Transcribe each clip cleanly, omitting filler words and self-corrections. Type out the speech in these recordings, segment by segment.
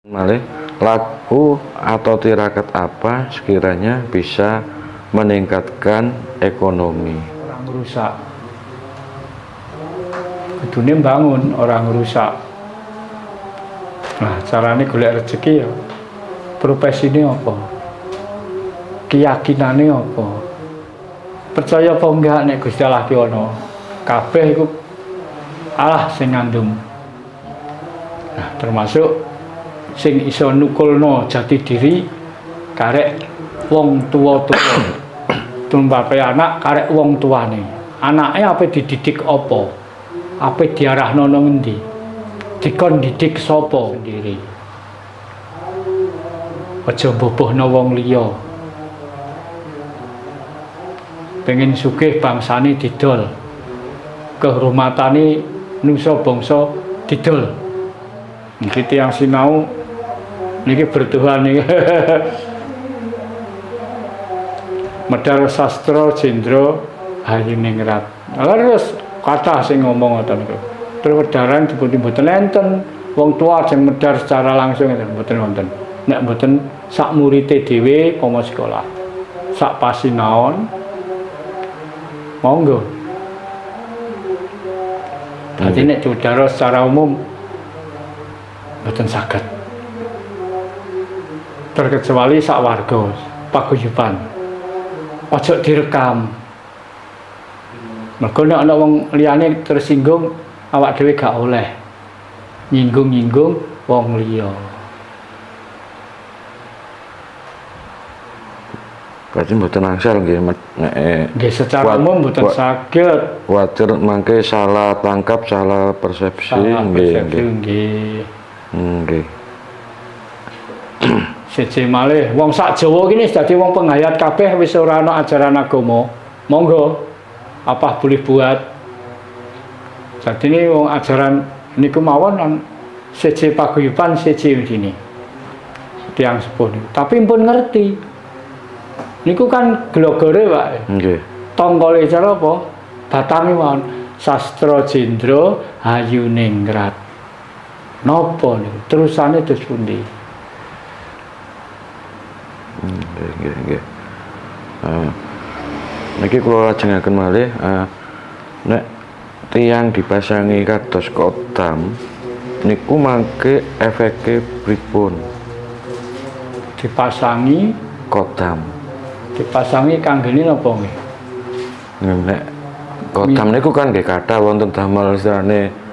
Malih, lagu atau tirakat apa sekiranya bisa meningkatkan ekonomi? Orang rusak. Kudune bangun orang rusak. Nah, carane golek rezeki ya. Profesine apa? Keyakinane apa? Percaya apa enggak nek Gusti Allah ki ana? Kabeh iku Allah sing ngandung. Nah, termasuk sing iso nukulno jati diri karek wong tuwa-tuwa. Tumbape anak karek wong tuane. Anake ape dididik apa? Ape diarahno nang endi? Dikon didik sapa sendiri. Aja mbubuhno wong liya. Pengen sugih bangsane didol. Kehormatane nusa bangsa didol. Niki tiyang sinau niki bertuhan niki. Medal Sastra Jendra Hayuningrat. Terus kathah sing ngomong ngoten niku. Terus wedaran dipun mboten enten wong tua sing medal secara langsung mboten wonten. Nek mboten sak murite dhewe koma sekolah. Sak pasinaon monggo. Dadi nek udara secara umum mboten saged. Terkecuali sak warga paguyuban. Ojo direkam. Mergo nek ana wong liyane tersinggung, awak dhewe gak oleh nyinggung-nyinggung wong liya. Berarti mboten angsal nggih Nggih secara umum mboten saged. Kuwatir mangke salah tangkap, salah persepsi nggih. Nggih. Siji malih wong sak Jawa kene dadi wong penghayat kabeh wis ora ana ajaran agama. Monggo apa boleh buat. Jadi ini wong ajaran niku mawon siji paguyuban siji ngene. Tiyang sepuh niku. Tapi pun ngerti. Niku kan glogore, Pak. Nggih. Tonggole cara apa? Batange mawon Sastra Jendra Hayuningrat. Napa niku? Terusane terus pundi? Nggih. Niki kula lajengaken malih nek tiyang dipasangi kados kodam niku mangke efeke pripun? Dipasangi Kodam. Dipasangi kanggene napa nggih? Nek kodam niku kan nggih kathah wonten damel istilahane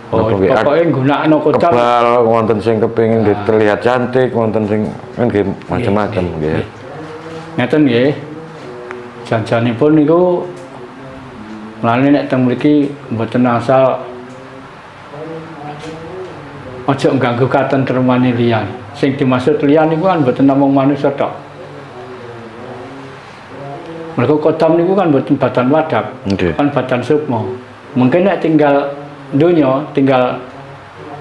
Pokoknya nggunakno kodam. Kebal wonten sing kepengin terlihat cantik, wonten sing nggih macam-macam nggih. Ngeten nggih. Janjanipun niku mlane nek teng mriki mboten asal aja ngganggu katentremane liyan. Sing dimaksud liyan niku kan mboten namung manusa tok. Mergo kodam niku kan mboten badan wadak, kan badan sukma. Mungkin nek tinggal dunya, tinggal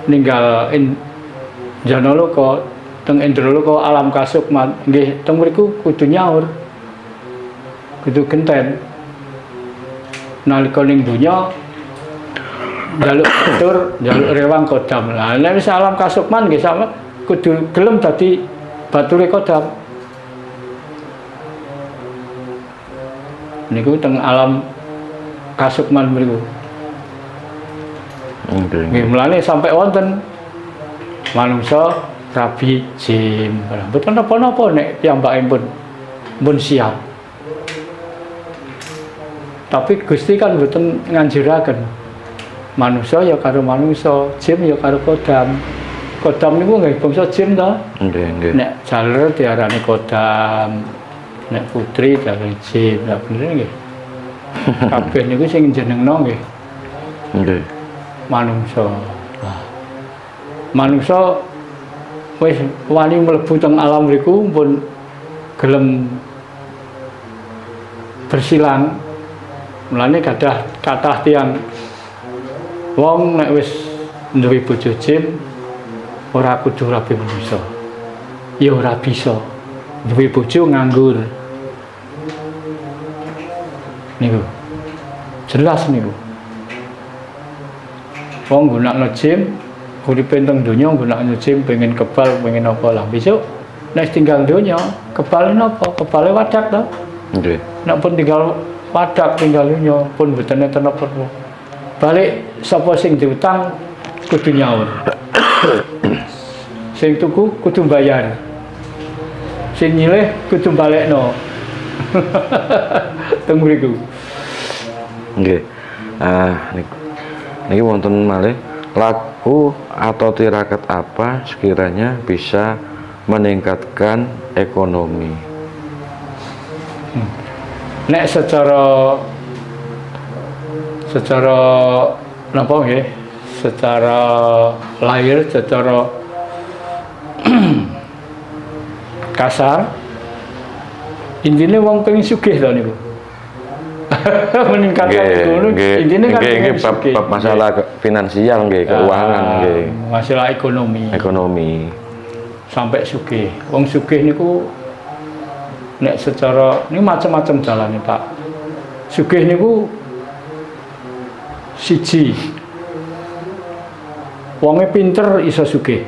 ninggal janaloka teng Indraloka alam kasukman nggih teng mriku kudu nyaur. Kudu genten. Nalika ning dunya njaluk tur, njaluk rewang kodam. Lah nek wis alam kasukman nggih sampe kudu gelem dadi bature kodam. Niku teng alam kasukman mriku. Nggih mulane sampai wonten manungsa rabi jim. Mboten napa-napa nek piyambakipun pun siap. Tapi Gusti kan mboten nganjuraken. Manusa ya karo manusa, jim ya karo kodam. Kodam niku nggih bangsa jim to? Nggih. Nek jaler diarani kodam, nek putri diarani jim. Lah bener nggih. Kabeh niku sing jenengno nggih. Nggih. Manungsa. Manungsa wis wani mlebu teng alam mriku pun gelem bersilang. Mulane kathah tiyang wong nek wis duwe bojo jim ora kudu rabi manungsa. Ya ora bisa duwe bojo nganggur. Niku. Jelas niku. Wong gunakno jim uripe teng donya nggunakno gym pengen kebal pengen apa lah besok nek tinggal donya kebal napa kebale wadak to Nggih. nek pun tinggal wadak tinggal donya pun mboten enten apa balik sapa sing diutang kudu nyaur sing tuku kudu bayar sing nyilih kudu balekno teng mriku Nggih. Niki wonten malih laku atau tirakat apa sekiranya bisa meningkatkan ekonomi. Nek secara napa nggih? Secara lahir, secara kasar intine wong pengen sugih to niku. Meningkatkan ekonomi intine kan pengen sugih. Bab masalah finansial nggih, keuangan nggih. Masalah ekonomi. Ekonomi. Sampai sugih. Wong sugih niku nek secara ini macam-macam jalannya Pak. Sugih niku siji. Wonge pinter iso sugih.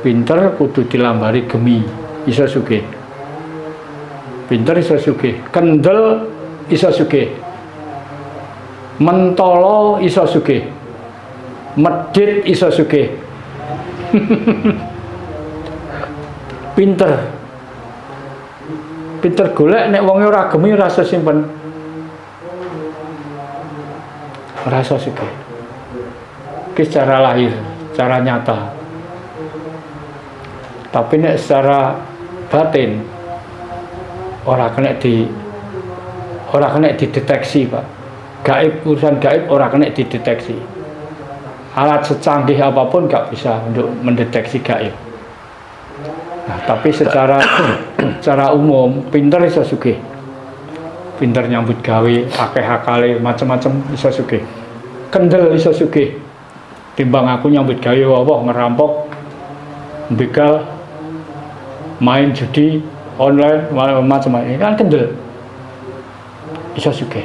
Pinter kudu dilambari gemi iso sugih. Pinter iso sugih, kendel iso sugih. Mentolo iso sugih. Medit iso sugih. Pinter golek nek wonge ora gemi ora iso simpen ora iso sugih iki secara lahir secara nyata tapi nek secara batin ora kena dideteksi Pak gaib urusan gaib ora kena dideteksi alat secanggih apapun gak bisa untuk mendeteksi gaib. Nah, tapi secara umum pinter iso sugih. Pinter nyambut gawe, akeh akale macam-macam iso sugih. Kendel iso sugih. Timbang aku nyambut gawe wae ngerampok, begal, main judi online macam-macam kan kendel. Iso sugih.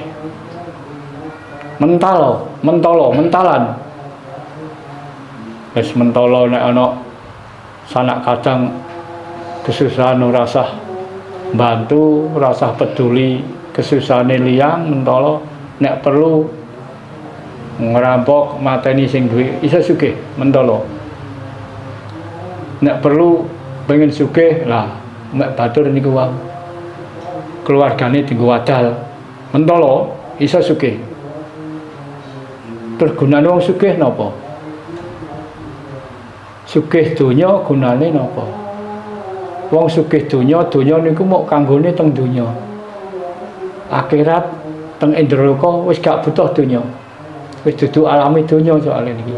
Mentalan. Wis mentolo nek ana sanak kadang kesusahan rasah bantu rasah peduli kesusahane liyang mentolo nek perlu ngerampok mateni sing duwe iso sugih mentolo nek perlu pengen sugih lah mek batur niku wae keluargane dienggo wadal mentolo iso sugih terus gunane wong sugih napa sugih donya gunane napa wong sugih donya niku mok kanggone teng donya. Akhirat teng Indroloka wis gak butuh donya. Wis dudu alami donya soalé niki.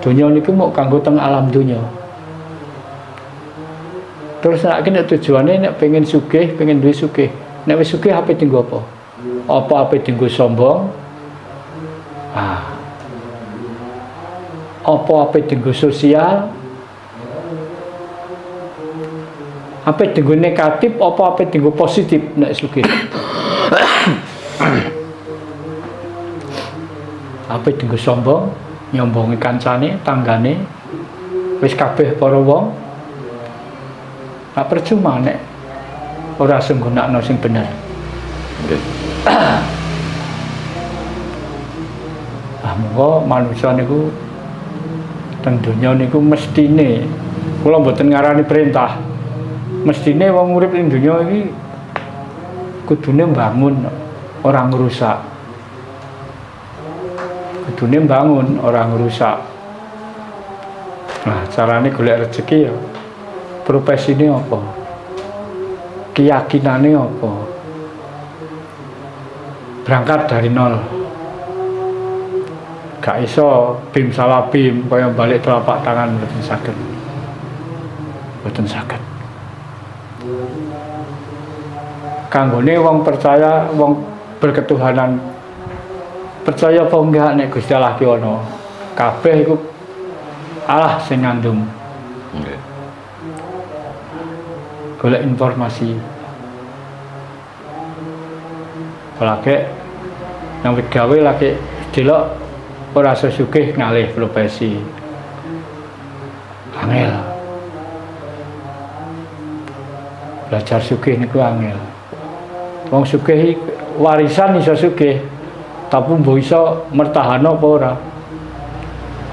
Donya niku mok kanggo teng alam donya. Terus nek kene tujuane nek pengen sugih, pengen duwe sugih. Nek wis sugih ape dienggo apa? Apa ape dienggo sombong? Apa ape dienggo sosial? Apa tinggu negatif, apa tinggu positif nek sugih. Apa tinggu sombong, nyombongi kancane, tanggane, wis kabeh para wong. Ora percuma nek ora senggunakno sing bener. Monggo manusia niku teng donya niku mestine kula mboten ngarani perintah. Mestine wong urip ning donya iki kudune mbangun ora ngrusak. Kudune mbangun ora ngrusak. Nah, carane golek rezeki ya profesine apa? Keyakinane apa? Berangkat dari nol. Gak iso bim salah bim kaya balik telapak tangan mboten saged. Mboten saged. Kanggone wong percaya, wong berketuhanan percaya apa enggak nek Gusti Allah ki ana. Kabeh iku Allah sing ngandung. Nggih. Golek informasi. Lagi nang gawe lagi delok ora sesugih ngalih profesi. Angel. Belajar sugih niku angel. Wong sugih warisan iso sugih, tapi mbok iso mertahanno apa ora.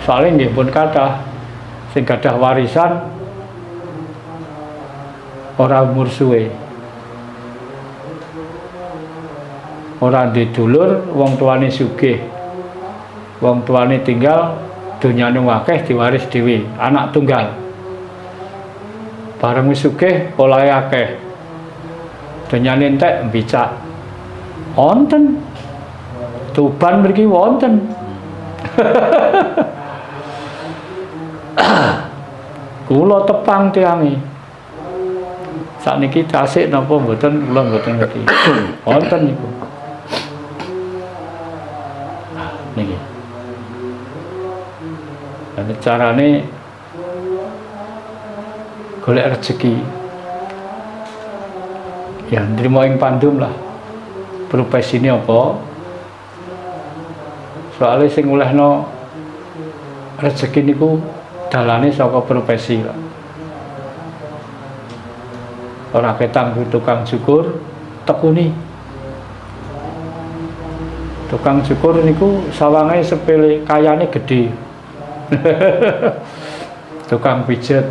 Soale nggih pun kathah sing gadah warisan ora umur suwe. Ora ndek dulur, wong tuane sugih. Wong tuane tinggal, donyane akeh diwaris dhewe, anak tunggal. Bareng wis sugih, polahe akeh. Donyane entek mbicak. Wonten. Tuban mriki wonten. Kula tepang tiange. Sakniki tasik napa mboten kula mboten ngerti. Wonten niku. Niki. Dan carane golek rezeki. Ya nrimo ing pandum lah. Profesine apa? Soale sing olehno rezeki niku dalane saka profesi lah. Ora ketang tukang cukur tekuni. Tukang cukur niku sawange sepele, kayane gede. Tukang pijet.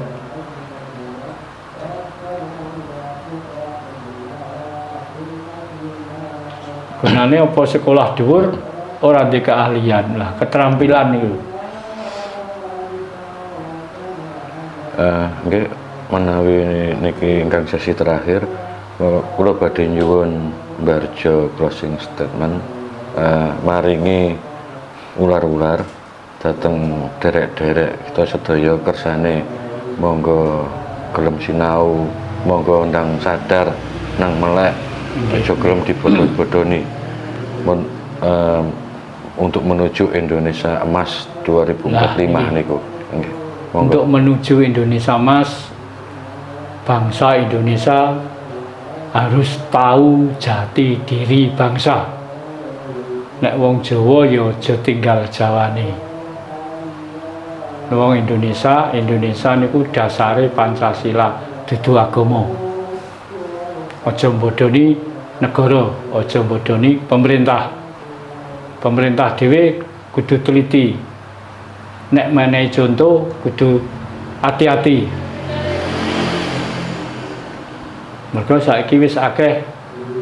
Gunane apa sekolah dhuwur ora ndek keahlian lah, keterampilan niku. Nggih menawi niki ingkang sesi terakhir kula badhe nyuwun mbarjo closing statement maringi ular-ular dateng derek-derek kita sedaya kersane monggo gelem sinau, monggo ndang sadar nang melek aja gelem dibodho-bodhoni untuk menuju Indonesia Emas 2045 niku. Nggih. Untuk menuju Indonesia Emas, bangsa Indonesia harus tahu jati diri bangsa. Nek wong Jawa ya aja tinggal Jawane. Wong Indonesia niku dasare Pancasila, dudu agama. Aja bodoni negara, aja bodoni pemerintah. Pemerintah dhewe kudu teliti. Nek menehi contoh kudu hati-hati. Mergo saiki wis akeh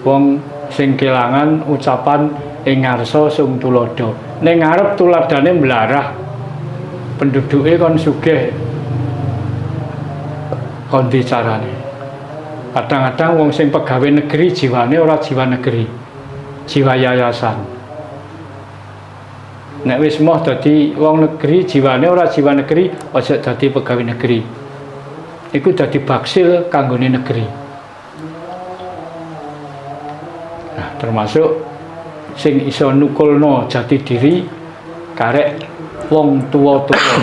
wong sing kelangan ucapan ing ngarsa sung tulodo. Ning ngarep tuladane mlarah. Penduduke kon sugih. Kon dicarane. Kadang-kadang wong sing pegawai negeri jiwane ora jiwa negeri. Jiwa yayasan. Nek wis moh dadi wong negeri jiwane ora jiwa negeri, aja dadi pegawai negeri. Iku dadi baksil kanggone negeri. Nah, termasuk sing iso nukulno jati diri karek wong tuwa-tuwa.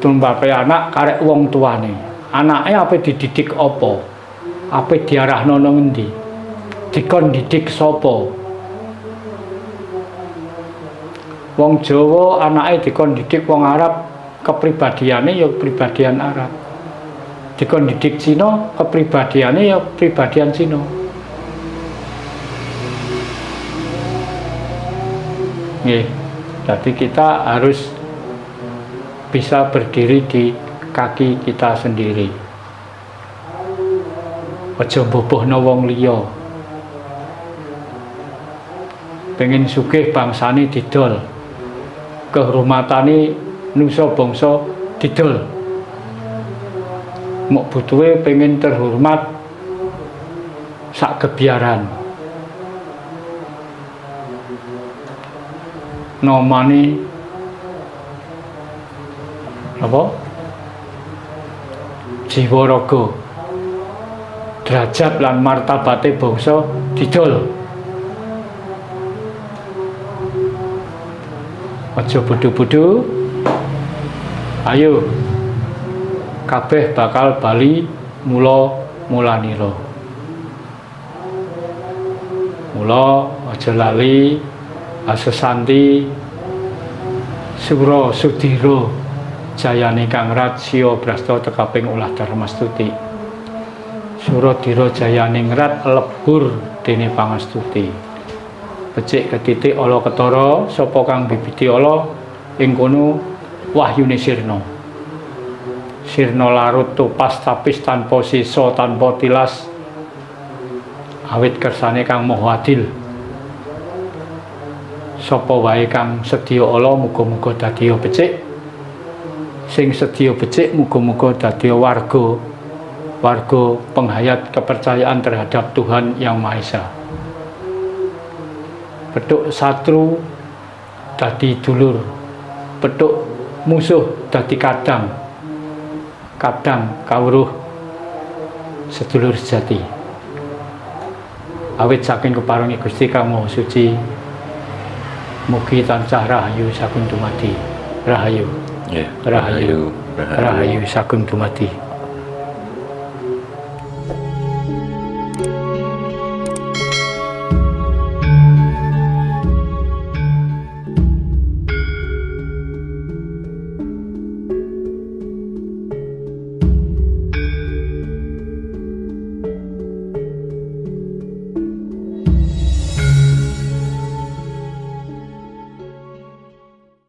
Tumpape anak karek wong tuane. Anake ape dididik apa? Ape diarahno nang endi? Dikon didik sapa? Wong Jawa anake dikon didik wong Arab, kepribadiane ya kepribadian Arab. Dikon didik Cina, kepribadiane ya kepribadian Cina. Nggih. Jadi kita harus bisa berdiri di kaki kita sendiri. Aja mbubuhno wong liya. Pengen sugih bangsane didol. Kehormatane nusa bangsa didol. Mok butuhe pengen terhormat sak kebiaran. Nomane apa? Jiwa raga. Derajat lan martabate bangsa didol. Aja bodho-bodho. Ayo kabeh bakal bali mulanira. Mula aja lali asesanti Sura Sudira jayane Kang Rat Siya Brasta tekaping ulah Darmastuti. Suradira jayane ngrat lebur dene pangastuti. Becik ketitik ala ketara sapa kang bibiti ala ing kono wahyune sirna. Sirna larut tupas tapis tanpa sisa tanpa tilas awit kersane kang maha adil. Sapa wae kang sedya ala muga-muga dadi becik. Sing sedya becik muga-muga dadi warga penghayat kepercayaan terhadap Tuhan Yang Maha Esa. Petuk satru dadi dulur, petuk musuh dadi kadang kawruh sedulur sejati. Awit saking keparungi Gusti Kang Maha Suci, mugi tansah rahayu sagung dumadi. Rahayu. Yeah. Rahayu sagung dumadi.